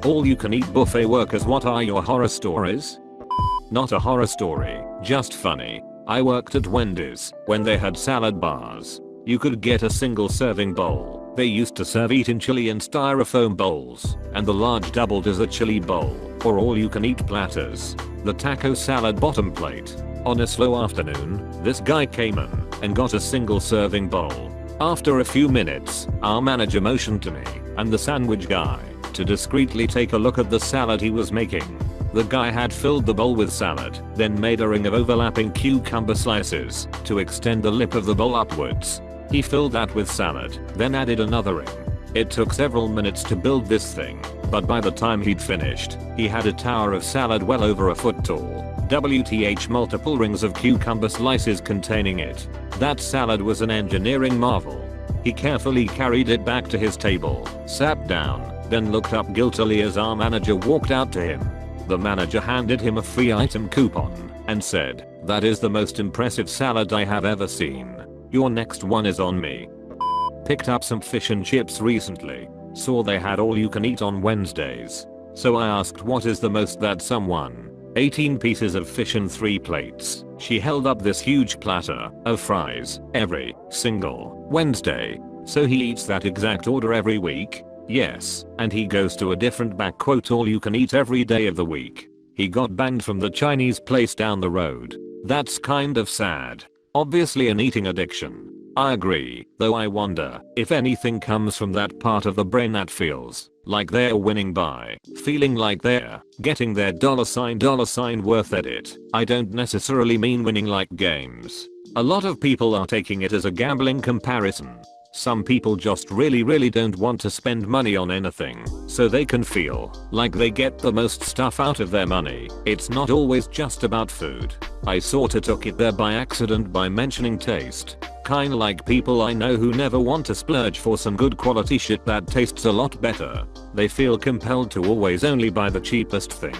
All you can eat buffet workers, what are your horror stories? Not a horror story, just funny. I worked at Wendy's when they had salad bars. You could get a single serving bowl. They used to serve it in chili in styrofoam bowls, and the large doubled as a chili bowl, or all you can eat platters. The taco salad bottom plate. On a slow afternoon, this guy came in and got a single serving bowl. After a few minutes, our manager motioned to me and the sandwich guy to discreetly take a look at the salad he was making. The guy had filled the bowl with salad, then made a ring of overlapping cucumber slices to extend the lip of the bowl upwards. He filled that with salad, then added another ring. It took several minutes to build this thing, but by the time he'd finished, he had a tower of salad well over a foot tall. WTH, multiple rings of cucumber slices containing it. That salad was an engineering marvel. He carefully carried it back to his table, sat down, then looked up guiltily as our manager walked out to him. The manager handed him a free item coupon and said, "That is the most impressive salad I have ever seen. Your next one is on me." Picked up some fish and chips recently. Saw they had all you can eat on Wednesdays. So I asked what is the most that someone. 18 pieces of fish and 3 plates. She held up this huge platter of fries every single Wednesday. So he eats that exact order every week? Yes, and he goes to a different all you can eat every day of the week. He got banned from the Chinese place down the road. That's kind of sad. Obviously an eating addiction. I agree, though I wonder if anything comes from that part of the brain that feels like they're winning by feeling like they're getting their $ worth at it. I don't necessarily mean winning like games. A lot of people are taking it as a gambling comparison. Some people just really don't want to spend money on anything, so they can feel like they get the most stuff out of their money. It's not always just about food. I sorta took it there by accident by mentioning taste. Kinda like people I know who never want to splurge for some good quality shit that tastes a lot better. They feel compelled to always only buy the cheapest thing.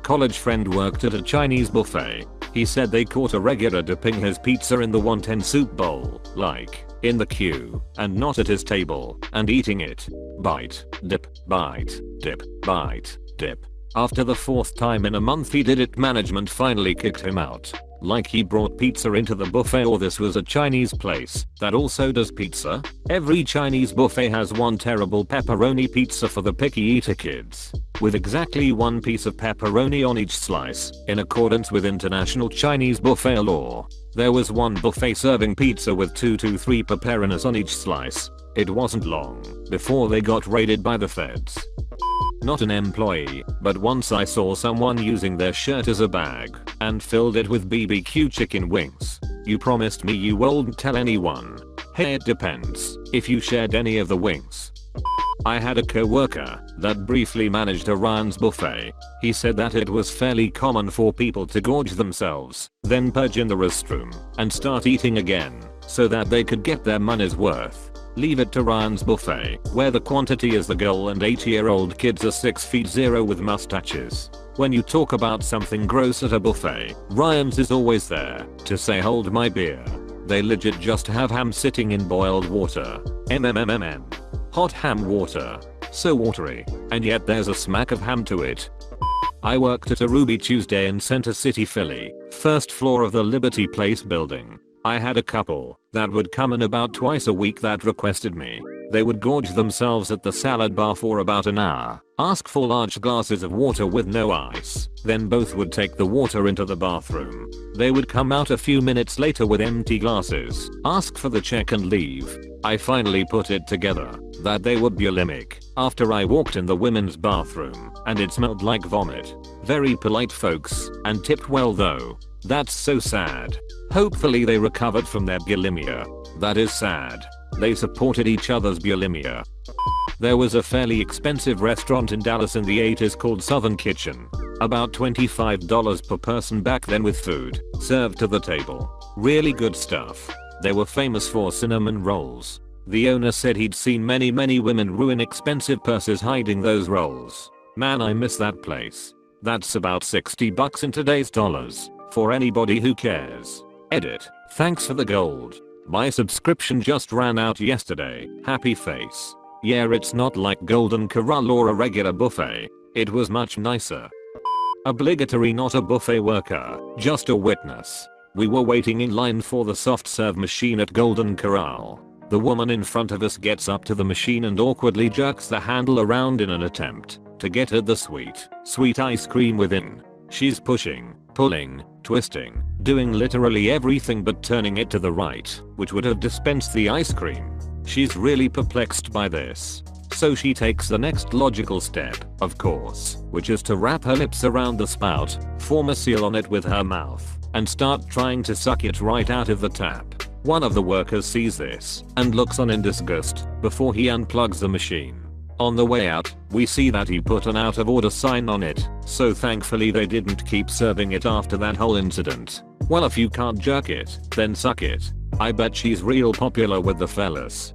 College friend worked at a Chinese buffet. He said they caught a regular dipping his pizza in the wonton soup bowl, like in the queue, and not at his table, and eating it. Bite, dip, bite, dip, bite, dip. After the 4th time in a month he did it, management finally kicked him out. Like he brought pizza into the buffet, or this was a Chinese place that also does pizza? Every Chinese buffet has one terrible pepperoni pizza for the picky eater kids, with exactly 1 piece of pepperoni on each slice, in accordance with international Chinese buffet law. There was one buffet serving pizza with 2 to 3 pepperonis on each slice. It wasn't long before they got raided by the feds. Not an employee, but once I saw someone using their shirt as a bag and filled it with BBQ chicken wings. You promised me you won't tell anyone. Hey, it depends if you shared any of the wings. I had a coworker that briefly managed a Ryan's buffet. He said that it was fairly common for people to gorge themselves, then purge in the restroom, and start eating again, so that they could get their money's worth. Leave it to Ryan's buffet, where the quantity is the goal and 8-year-old kids are 6'0" with mustaches. When you talk about something gross at a buffet, Ryan's is always there to say hold my beer. They legit just have ham sitting in boiled water. MMMMM. Hot ham water. So watery, and yet there's a smack of ham to it. I worked at a Ruby Tuesday in Center City, Philly, 1st floor of the Liberty Place building. I had a couple that would come in about twice a week that requested me. They would gorge themselves at the salad bar for about an hour, ask for large glasses of water with no ice, then both would take the water into the bathroom. They would come out a few minutes later with empty glasses, ask for the check and leave. I finally put it together that they were bulimic after I walked in the women's bathroom and it smelled like vomit. Very polite folks and tipped well though. That's so sad. Hopefully they recovered from their bulimia. That is sad. They supported each other's bulimia. There was a fairly expensive restaurant in Dallas in the 80s called Southern Kitchen. About $25 per person back then with food served to the table. Really good stuff. They were famous for cinnamon rolls. The owner said he'd seen many women ruin expensive purses hiding those rolls. Man, I miss that place. That's about $60 in today's dollars. For anybody who cares. Edit. Thanks for the gold. My subscription just ran out yesterday. Happy face. Yeah, it's not like Golden Corral or a regular buffet. It was much nicer. Obligatory, not a buffet worker, just a witness. We were waiting in line for the soft serve machine at Golden Corral. The woman in front of us gets up to the machine and awkwardly jerks the handle around in an attempt to get at the sweet ice cream within. She's pushing, pulling, twisting, doing literally everything but turning it to the right, which would have dispensed the ice cream. She's really perplexed by this. So she takes the next logical step, of course, which is to wrap her lips around the spout, form a seal on it with her mouth, and start trying to suck it right out of the tap. One of the workers sees this and looks on in disgust before he unplugs the machine. On the way out, we see that he put an out of order sign on it, so thankfully they didn't keep serving it after that whole incident. Well, if you can't jerk it, then suck it. I bet she's real popular with the fellas.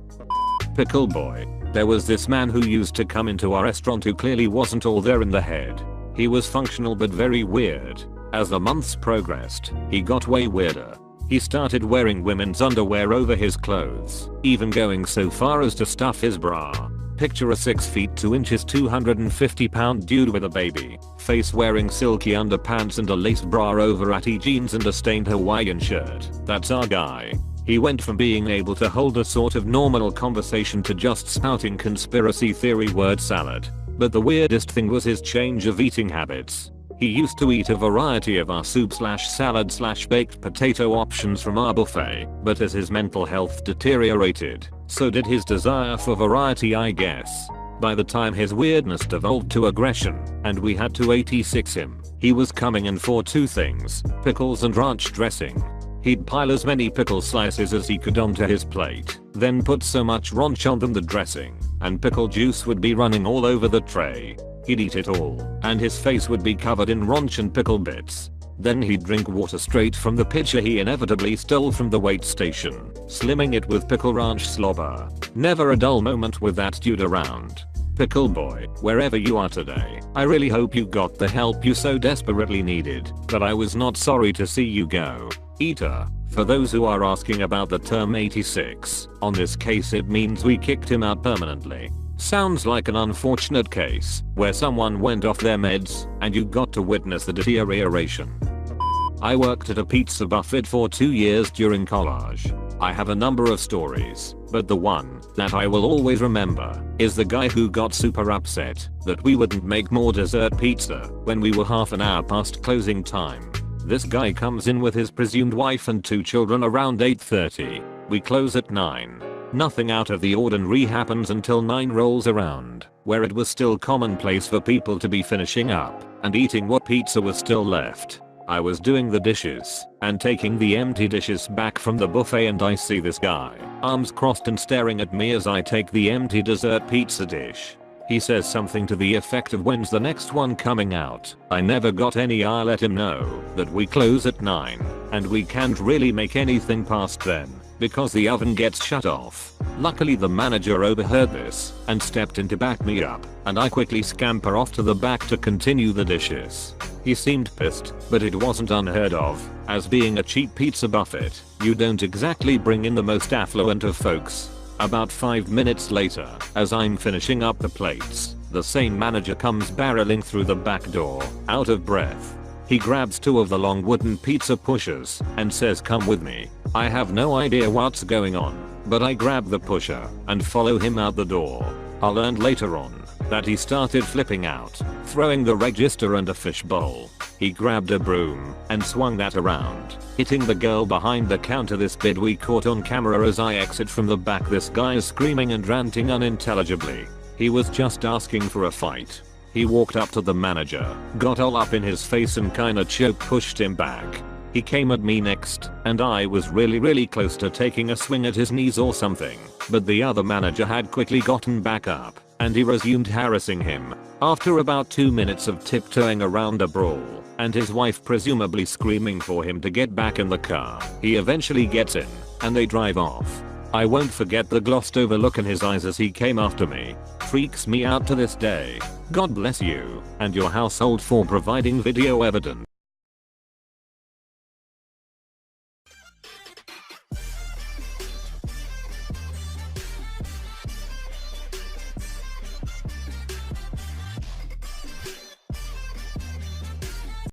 Pickle boy. There was this man who used to come into our restaurant who clearly wasn't all there in the head. He was functional but very weird. As the months progressed, he got way weirder. He started wearing women's underwear over his clothes, even going so far as to stuff his bra. Picture a 6 feet 2 inches 250-pound dude with a baby face wearing silky underpants and a lace bra over ratty jeans and a stained Hawaiian shirt. That's our guy. He went from being able to hold a sort of normal conversation to just spouting conspiracy theory word salad. But the weirdest thing was his change of eating habits. He used to eat a variety of our soup/salad/baked potato options from our buffet, but as his mental health deteriorated, so did his desire for variety, I guess. By the time his weirdness devolved to aggression, and we had to 86 him, he was coming in for 2 things, pickles and ranch dressing. He'd pile as many pickle slices as he could onto his plate, then put so much ranch on them the dressing and pickle juice would be running all over the tray. He'd eat it all, and his face would be covered in ranch and pickle bits. Then he'd drink water straight from the pitcher he inevitably stole from the wait station, slimming it with pickle ranch slobber. Never a dull moment with that dude around. Pickle boy, wherever you are today, I really hope you got the help you so desperately needed, but I was not sorry to see you go. Eater. For those who are asking about the term 86, on this case it means we kicked him out permanently. Sounds like an unfortunate case where someone went off their meds and you got to witness the deterioration. I worked at a pizza buffet for 2 years during college. I have a number of stories, but the one that I will always remember is the guy who got super upset that we wouldn't make more dessert pizza when we were half an hour past closing time. This guy comes in with his presumed wife and 2 children around 8:30. We close at 9. Nothing out of the ordinary happens until 9 rolls around, where it was still commonplace for people to be finishing up and eating what pizza was still left. I was doing the dishes and taking the empty dishes back from the buffet and I see this guy, arms crossed and staring at me as I take the empty dessert pizza dish. He says something to the effect of when's the next one coming out. I never got any. I let him know that we close at 9 and we can't really make anything past then because the oven gets shut off. Luckily the manager overheard this and stepped in to back me up, and I quickly scamper off to the back to continue the dishes. He seemed pissed, but it wasn't unheard of, as being a cheap pizza buffet, you don't exactly bring in the most affluent of folks. About 5 minutes later, as I'm finishing up the plates, the same manager comes barreling through the back door, out of breath. He grabs 2 of the long wooden pizza pushers and says, "Come with me." I have no idea what's going on, but I grab the pusher and follow him out the door. I learned later on that he started flipping out, throwing the register and a fish bowl. He grabbed a broom and swung that around, hitting the girl behind the counter. This bit we caught on camera as I exit from the back. This guy is screaming and ranting unintelligibly. He was just asking for a fight. He walked up to the manager, got all up in his face and kinda choke pushed him back. He came at me next, and I was really close to taking a swing at his knees or something, but the other manager had quickly gotten back up, and he resumed harassing him. After about 2 minutes of tiptoeing around a brawl, and his wife presumably screaming for him to get back in the car, he eventually gets in, and they drive off. I won't forget the glossed over look in his eyes as he came after me. Freaks me out to this day. God bless you and your household for providing video evidence.